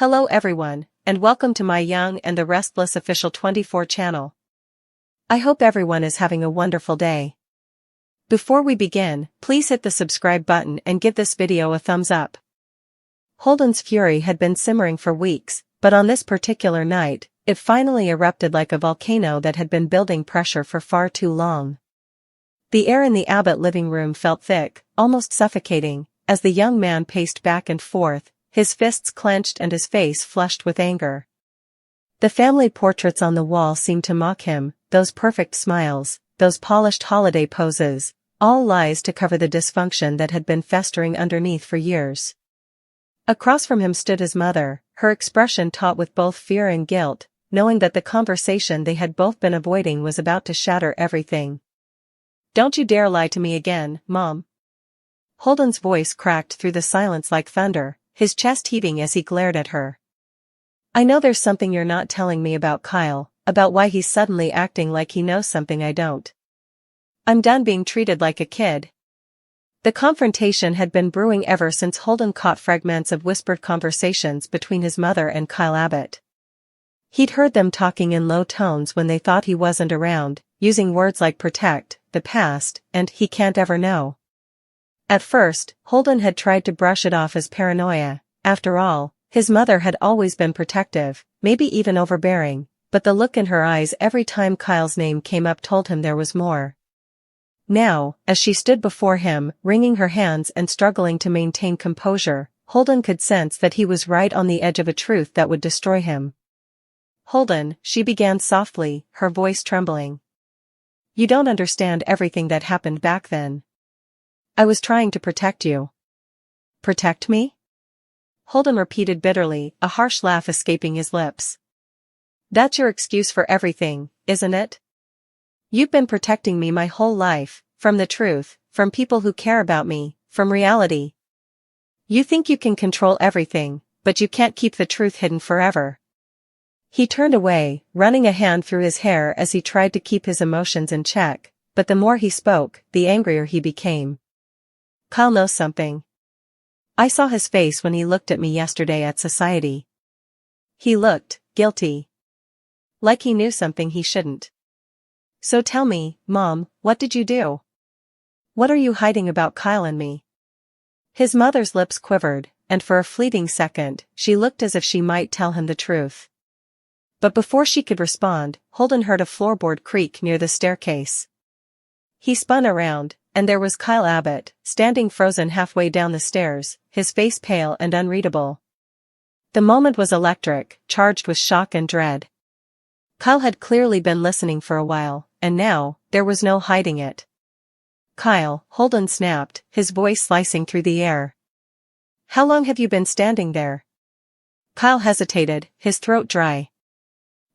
Hello everyone, and welcome to my Young and the Restless official 24 channel. I hope everyone is having a wonderful day. Before we begin, please hit the subscribe button and give this video a thumbs up. Holden's fury had been simmering for weeks, but on this particular night, it finally erupted like a volcano that had been building pressure for far too long. The air in the Abbott living room felt thick, almost suffocating, as the young man paced back and forth, his fists clenched and his face flushed with anger. The family portraits on the wall seemed to mock him, those perfect smiles, those polished holiday poses, all lies to cover the dysfunction that had been festering underneath for years. Across from him stood his mother, her expression taut with both fear and guilt, knowing that the conversation they had both been avoiding was about to shatter everything. "Don't you dare lie to me again, Mom." Holden's voice cracked through the silence like thunder, his chest heaving as he glared at her. "I know there's something you're not telling me about Kyle, about why he's suddenly acting like he knows something I don't. I'm done being treated like a kid." The confrontation had been brewing ever since Holden caught fragments of whispered conversations between his mother and Kyle Abbott. He'd heard them talking in low tones when they thought he wasn't around, using words like protect, the past, and he can't ever know. At first, Holden had tried to brush it off as paranoia. After all, his mother had always been protective, maybe even overbearing, but the look in her eyes every time Kyle's name came up told him there was more. Now, as she stood before him, wringing her hands and struggling to maintain composure, Holden could sense that he was right on the edge of a truth that would destroy him. "Holden," she began softly, her voice trembling. "You don't understand everything that happened back then. I was trying to protect you." "Protect me?" Holden repeated bitterly, a harsh laugh escaping his lips. "That's your excuse for everything, isn't it? You've been protecting me my whole life, from the truth, from people who care about me, from reality. You think you can control everything, but you can't keep the truth hidden forever." He turned away, running a hand through his hair as he tried to keep his emotions in check, but the more he spoke, the angrier he became. "Kyle knows something. I saw his face when he looked at me yesterday at society. He looked guilty. Like he knew something he shouldn't. So tell me, Mom, what did you do? What are you hiding about Kyle and me?" His mother's lips quivered, and for a fleeting second, she looked as if she might tell him the truth. But before she could respond, Holden heard a floorboard creak near the staircase. He spun around, and there was Kyle Abbott, standing frozen halfway down the stairs, his face pale and unreadable. The moment was electric, charged with shock and dread. Kyle had clearly been listening for a while, and now, there was no hiding it. "Kyle," Holden snapped, his voice slicing through the air. "How long have you been standing there?" Kyle hesitated, his throat dry.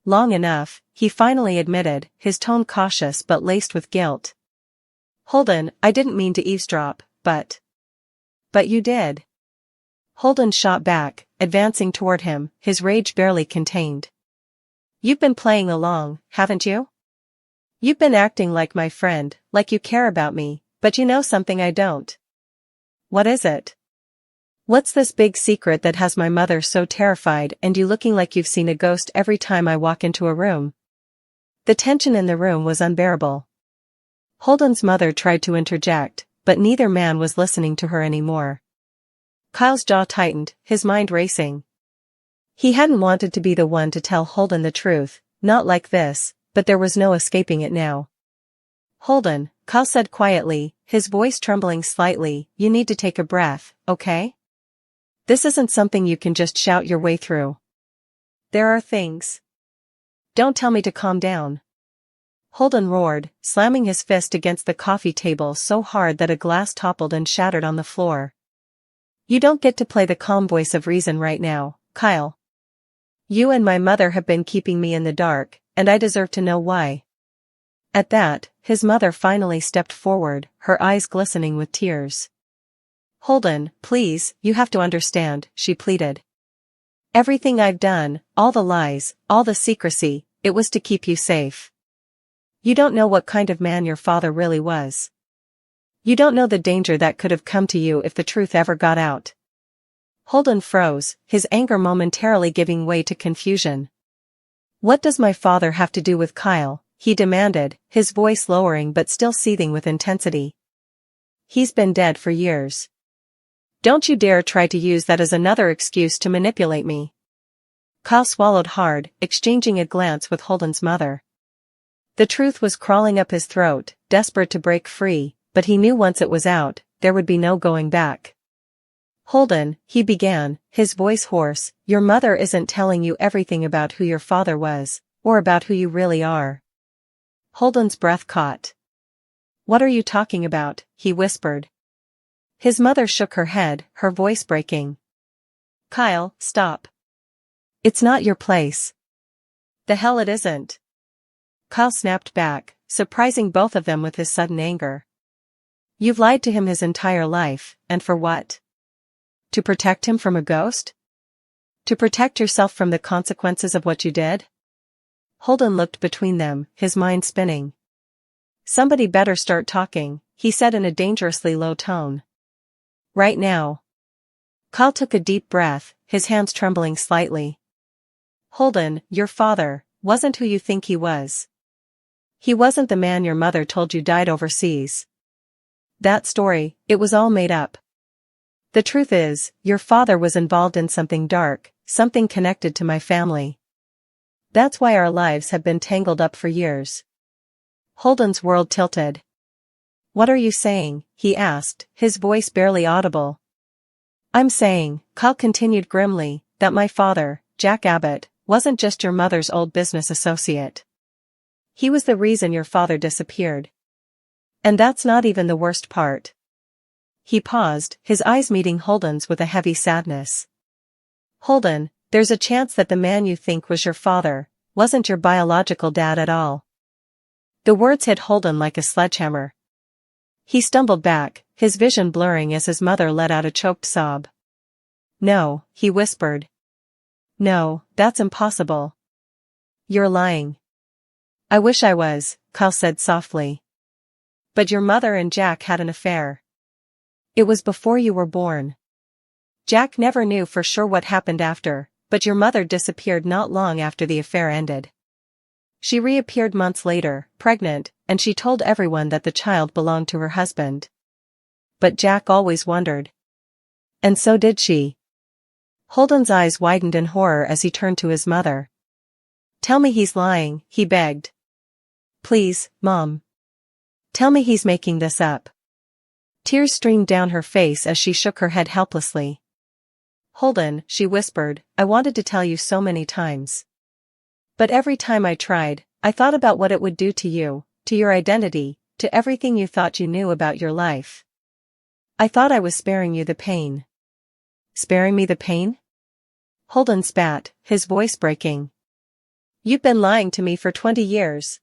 "Long enough," he finally admitted, his tone cautious but laced with guilt. "Holden, I didn't mean to eavesdrop, but you did." Holden shot back, advancing toward him, his rage barely contained. "You've been playing along, haven't you? You've been acting like my friend, like you care about me, but you know something I don't. What is it? What's this big secret that has my mother so terrified and you looking like you've seen a ghost every time I walk into a room?" The tension in the room was unbearable. Holden's mother tried to interject, but neither man was listening to her anymore. Kyle's jaw tightened, his mind racing. He hadn't wanted to be the one to tell Holden the truth, not like this, but there was no escaping it now. "Holden," Kyle said quietly, his voice trembling slightly, "you need to take a breath, okay? This isn't something you can just shout your way through. There are things. Don't tell me to calm down." Holden roared, slamming his fist against the coffee table so hard that a glass toppled and shattered on the floor. "You don't get to play the calm voice of reason right now, Kyle. You and my mother have been keeping me in the dark, and I deserve to know why." At that, his mother finally stepped forward, her eyes glistening with tears. "Holden, please, you have to understand," she pleaded. "Everything I've done, all the lies, all the secrecy, it was to keep you safe. You don't know what kind of man your father really was. You don't know the danger that could have come to you if the truth ever got out." Holden froze, his anger momentarily giving way to confusion. "What does my father have to do with Kyle?" he demanded, his voice lowering but still seething with intensity. "He's been dead for years. Don't you dare try to use that as another excuse to manipulate me." Kyle swallowed hard, exchanging a glance with Holden's mother. The truth was crawling up his throat, desperate to break free, but he knew once it was out, there would be no going back. "Holden," he began, his voice hoarse, "your mother isn't telling you everything about who your father was, or about who you really are." Holden's breath caught. "What are you talking about?" he whispered. His mother shook her head, her voice breaking. "Kyle, stop. It's not your place." "The hell it isn't." Kyle snapped back, surprising both of them with his sudden anger. "You've lied to him his entire life, and for what? To protect him from a ghost? To protect yourself from the consequences of what you did?" Holden looked between them, his mind spinning. "Somebody better start talking," he said in a dangerously low tone. "Right now." Kyle took a deep breath, his hands trembling slightly. "Holden, your father wasn't who you think he was. He wasn't the man your mother told you died overseas. That story, it was all made up. The truth is, your father was involved in something dark, something connected to my family. That's why our lives have been tangled up for years." Holden's world tilted. "What are you saying?" he asked, his voice barely audible. "I'm saying," Kyle continued grimly, "that my father, Jack Abbott, wasn't just your mother's old business associate. He was the reason your father disappeared. And that's not even the worst part." He paused, his eyes meeting Holden's with a heavy sadness. "Holden, there's a chance that the man you think was your father wasn't your biological dad at all." The words hit Holden like a sledgehammer. He stumbled back, his vision blurring as his mother let out a choked sob. "No," he whispered. "No, that's impossible. You're lying." "I wish I was," Kyle said softly. "But your mother and Jack had an affair. It was before you were born. Jack never knew for sure what happened after, but your mother disappeared not long after the affair ended. She reappeared months later, pregnant, and she told everyone that the child belonged to her husband. But Jack always wondered. And so did she." Holden's eyes widened in horror as he turned to his mother. "Tell me he's lying," he begged. "Please, Mom. Tell me he's making this up." Tears streamed down her face as she shook her head helplessly. "Holden," she whispered, "I wanted to tell you so many times. But every time I tried, I thought about what it would do to you, to your identity, to everything you thought you knew about your life. I thought I was sparing you the pain." "Sparing me the pain?" Holden spat, his voice breaking. "You've been lying to me for 20 years.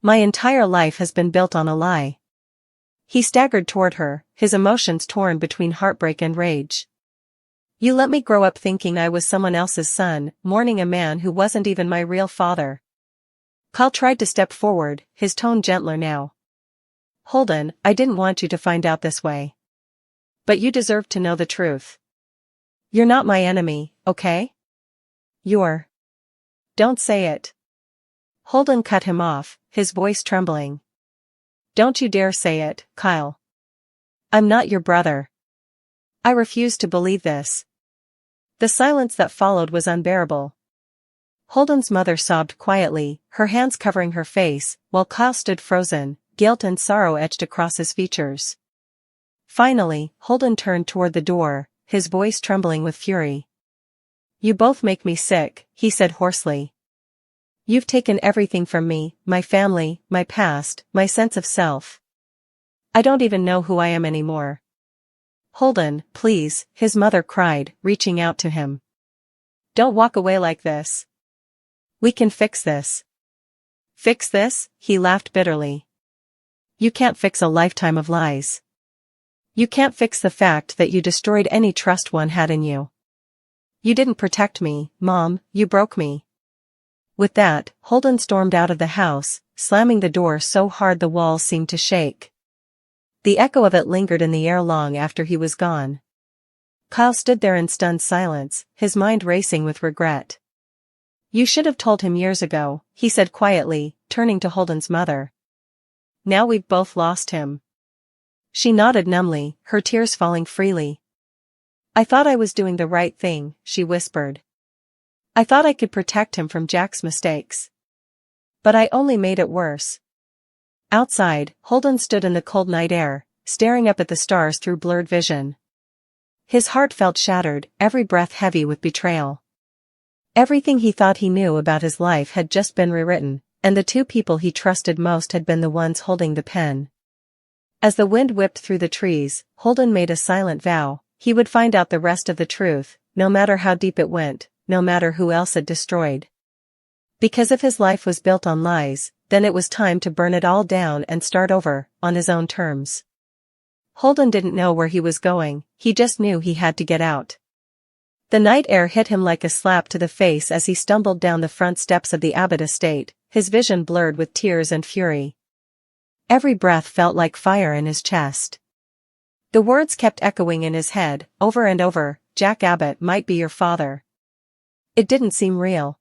My entire life has been built on a lie." He staggered toward her, his emotions torn between heartbreak and rage. "You let me grow up thinking I was someone else's son, mourning a man who wasn't even my real father." Kyle tried to step forward, his tone gentler now. "Holden, I didn't want you to find out this way. But you deserve to know the truth. You're not my enemy, okay? You're—" "Don't say it." Holden cut him off, his voice trembling. "Don't you dare say it, Kyle. I'm not your brother. I refuse to believe this." The silence that followed was unbearable. Holden's mother sobbed quietly, her hands covering her face, while Kyle stood frozen, guilt and sorrow etched across his features. Finally, Holden turned toward the door, his voice trembling with fury. "You both make me sick," he said hoarsely. "You've taken everything from me, my family, my past, my sense of self. I don't even know who I am anymore." "Holden, please," his mother cried, reaching out to him. "Don't walk away like this. We can fix this." "Fix this?" he laughed bitterly. "You can't fix a lifetime of lies. You can't fix the fact that you destroyed any trust one had in you. You didn't protect me, Mom, you broke me." With that, Holden stormed out of the house, slamming the door so hard the walls seemed to shake. The echo of it lingered in the air long after he was gone. Kyle stood there in stunned silence, his mind racing with regret. "You should have told him years ago," he said quietly, turning to Holden's mother. "Now we've both lost him." She nodded numbly, her tears falling freely. "I thought I was doing the right thing," she whispered. "I thought I could protect him from Jack's mistakes. But I only made it worse." Outside, Holden stood in the cold night air, staring up at the stars through blurred vision. His heart felt shattered, every breath heavy with betrayal. Everything he thought he knew about his life had just been rewritten, and the two people he trusted most had been the ones holding the pen. As the wind whipped through the trees, Holden made a silent vow: he would find out the rest of the truth, no matter how deep it went, no matter who else it destroyed. Because if his life was built on lies, then it was time to burn it all down and start over, on his own terms. Holden didn't know where he was going, he just knew he had to get out. The night air hit him like a slap to the face as he stumbled down the front steps of the Abbott estate, his vision blurred with tears and fury. Every breath felt like fire in his chest. The words kept echoing in his head, over and over: "Jack Abbott might be your father." It didn't seem real.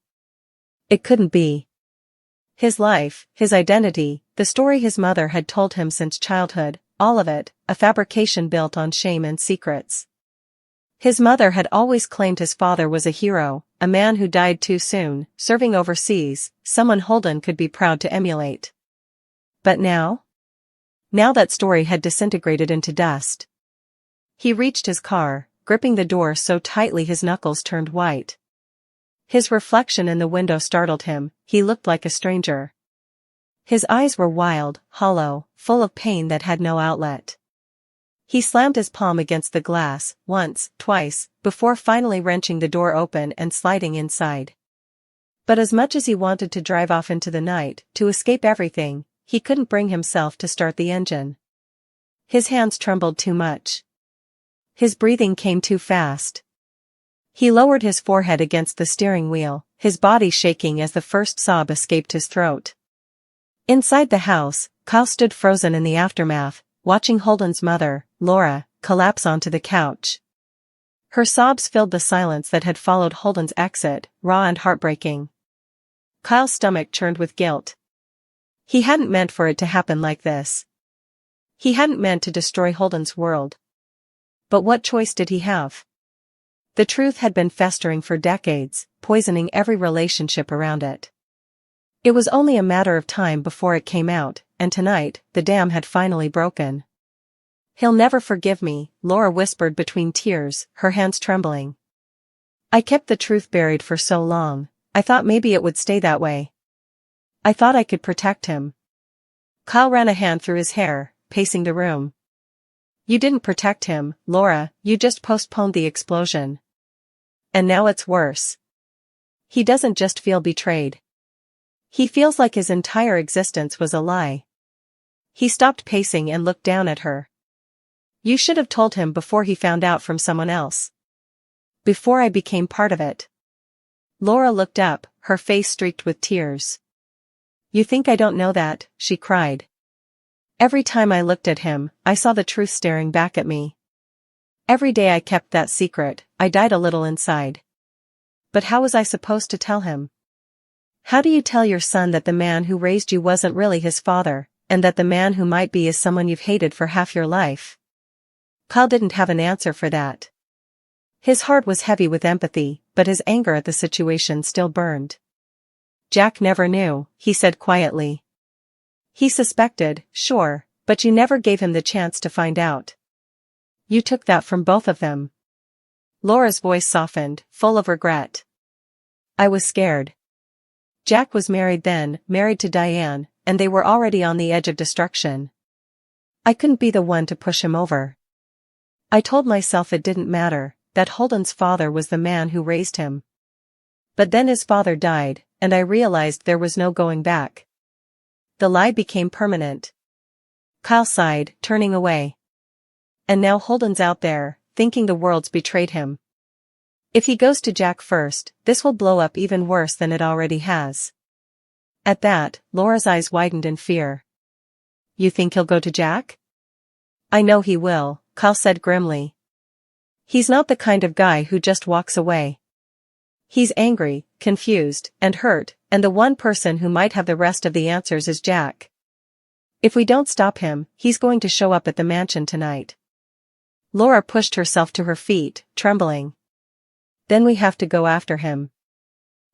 It couldn't be. His life, his identity, the story his mother had told him since childhood, all of it, a fabrication built on shame and secrets. His mother had always claimed his father was a hero, a man who died too soon, serving overseas, someone Holden could be proud to emulate. But now? Now that story had disintegrated into dust. He reached his car, gripping the door so tightly his knuckles turned white. His reflection in the window startled him, he looked like a stranger. His eyes were wild, hollow, full of pain that had no outlet. He slammed his palm against the glass, once, twice, before finally wrenching the door open and sliding inside. But as much as he wanted to drive off into the night, to escape everything, he couldn't bring himself to start the engine. His hands trembled too much. His breathing came too fast. He lowered his forehead against the steering wheel, his body shaking as the first sob escaped his throat. Inside the house, Kyle stood frozen in the aftermath, watching Holden's mother, Laura, collapse onto the couch. Her sobs filled the silence that had followed Holden's exit, raw and heartbreaking. Kyle's stomach churned with guilt. He hadn't meant for it to happen like this. He hadn't meant to destroy Holden's world. But what choice did he have? The truth had been festering for decades, poisoning every relationship around it. It was only a matter of time before it came out, and tonight, the dam had finally broken. "He'll never forgive me," Laura whispered between tears, her hands trembling. "I kept the truth buried for so long, I thought maybe it would stay that way. I thought I could protect him." Kyle ran a hand through his hair, pacing the room. "You didn't protect him, Laura, you just postponed the explosion. And now it's worse. He doesn't just feel betrayed. He feels like his entire existence was a lie." He stopped pacing and looked down at her. "You should have told him before he found out from someone else. Before I became part of it." Laura looked up, her face streaked with tears. "You think I don't know that?" she cried. "Every time I looked at him, I saw the truth staring back at me. Every day I kept that secret, I died a little inside. But how was I supposed to tell him? How do you tell your son that the man who raised you wasn't really his father, and that the man who might be is someone you've hated for half your life?" Kyle didn't have an answer for that. His heart was heavy with empathy, but his anger at the situation still burned. "Jack never knew," he said quietly. "He suspected, sure, but you never gave him the chance to find out. You took that from both of them." Laura's voice softened, full of regret. "I was scared. Jack was married then, married to Diane, and they were already on the edge of destruction. I couldn't be the one to push him over. I told myself it didn't matter, that Holden's father was the man who raised him. But then his father died, and I realized there was no going back. The lie became permanent." Kyle sighed, turning away. "And now Holden's out there, thinking the world's betrayed him. If he goes to Jack first, this will blow up even worse than it already has." At that, Laura's eyes widened in fear. "You think he'll go to Jack?" "I know he will," Kyle said grimly. He's not the kind of guy who just walks away. He's angry, confused, and hurt, and the one person who might have the rest of the answers is Jack. If we don't stop him, he's going to show up at the mansion tonight. Laura pushed herself to her feet, trembling. Then we have to go after him.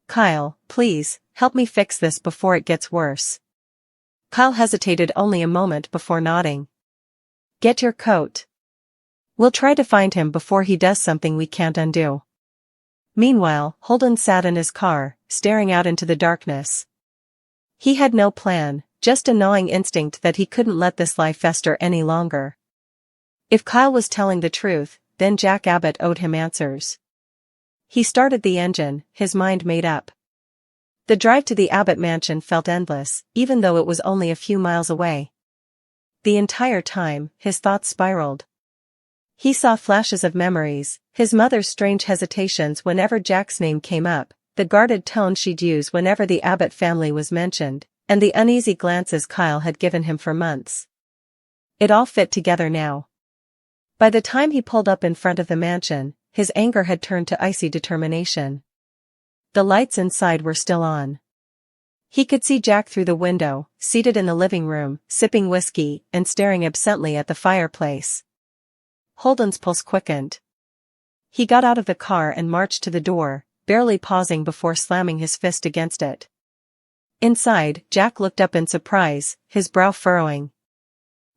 Kyle, please, help me fix this before it gets worse. Kyle hesitated only a moment before nodding. Get your coat. We'll try to find him before he does something we can't undo. Meanwhile, Holden sat in his car, staring out into the darkness. He had no plan, just a gnawing instinct that he couldn't let this lie fester any longer. If Kyle was telling the truth, then Jack Abbott owed him answers. He started the engine, his mind made up. The drive to the Abbott mansion felt endless, even though it was only a few miles away. The entire time, his thoughts spiraled. He saw flashes of memories, his mother's strange hesitations whenever Jack's name came up, the guarded tone she'd use whenever the Abbott family was mentioned, and the uneasy glances Kyle had given him for months. It all fit together now. By the time he pulled up in front of the mansion, his anger had turned to icy determination. The lights inside were still on. He could see Jack through the window, seated in the living room, sipping whiskey and staring absently at the fireplace. Holden's pulse quickened. He got out of the car and marched to the door, barely pausing before slamming his fist against it. Inside, Jack looked up in surprise, his brow furrowing.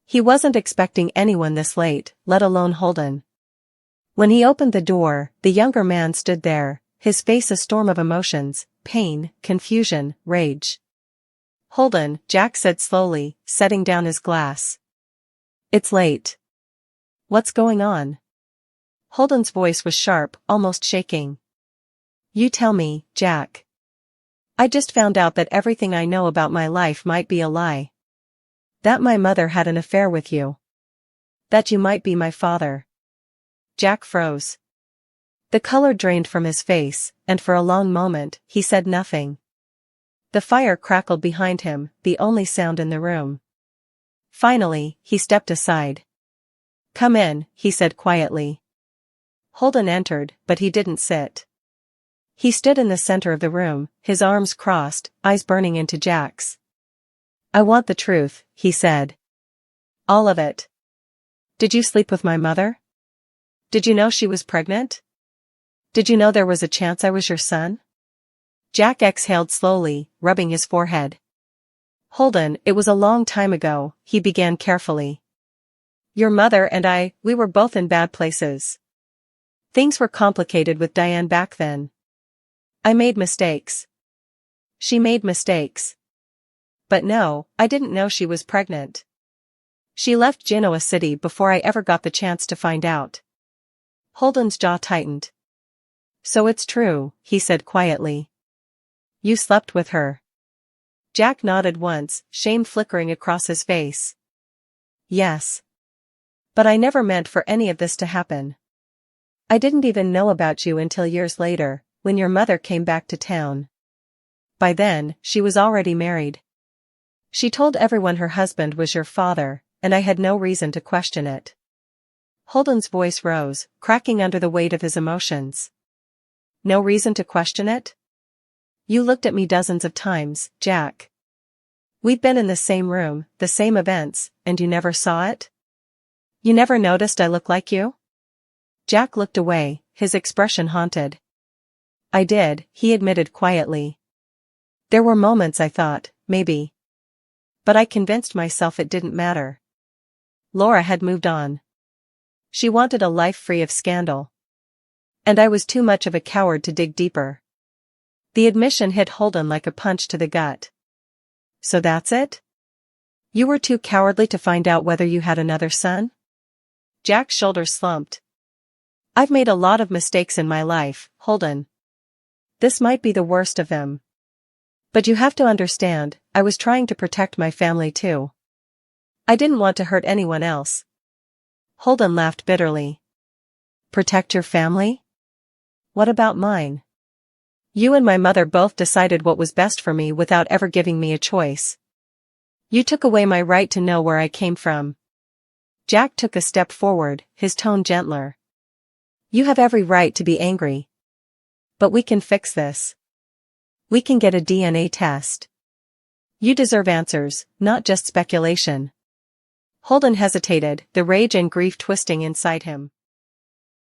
He wasn't expecting anyone this late, let alone Holden. When he opened the door, the younger man stood there, his face a storm of emotions, pain, confusion, rage. Holden, Jack said slowly, setting down his glass. It's late. What's going on? Holden's voice was sharp, almost shaking. You tell me, Jack. I just found out that everything I know about my life might be a lie. That my mother had an affair with you. That you might be my father. Jack froze. The color drained from his face, and for a long moment, he said nothing. The fire crackled behind him, the only sound in the room. Finally, he stepped aside. Come in, he said quietly. Holden entered, but he didn't sit. He stood in the center of the room, his arms crossed, eyes burning into Jack's. I want the truth, he said. All of it. Did you sleep with my mother? Did you know she was pregnant? Did you know there was a chance I was your son? Jack exhaled slowly, rubbing his forehead. Holden, it was a long time ago, he began carefully. Your mother and we were both in bad places. Things were complicated with Diane back then. I made mistakes. She made mistakes. But no, I didn't know she was pregnant. She left Genoa City before I ever got the chance to find out. Holden's jaw tightened. So it's true, he said quietly. You slept with her. Jack nodded once, shame flickering across his face. Yes. But I never meant for any of this to happen. I didn't even know about you until years later, when your mother came back to town. By then, she was already married. She told everyone her husband was your father, and I had no reason to question it. Holden's voice rose, cracking under the weight of his emotions. No reason to question it? You looked at me dozens of times, Jack. We'd been in the same room, the same events, and you never saw it? You never noticed I look like you? Jack looked away, his expression haunted. I did, he admitted quietly. There were moments I thought, maybe. But I convinced myself it didn't matter. Laura had moved on. She wanted a life free of scandal. And I was too much of a coward to dig deeper. The admission hit Holden like a punch to the gut. So that's it? You were too cowardly to find out whether you had another son? Jack's shoulders slumped. I've made a lot of mistakes in my life, Holden. This might be the worst of them. But you have to understand, I was trying to protect my family too. I didn't want to hurt anyone else. Holden laughed bitterly. Protect your family? What about mine? You and my mother both decided what was best for me without ever giving me a choice. You took away my right to know where I came from. Jack took a step forward, his tone gentler. You have every right to be angry. But we can fix this. We can get a DNA test. You deserve answers, not just speculation. Holden hesitated, the rage and grief twisting inside him.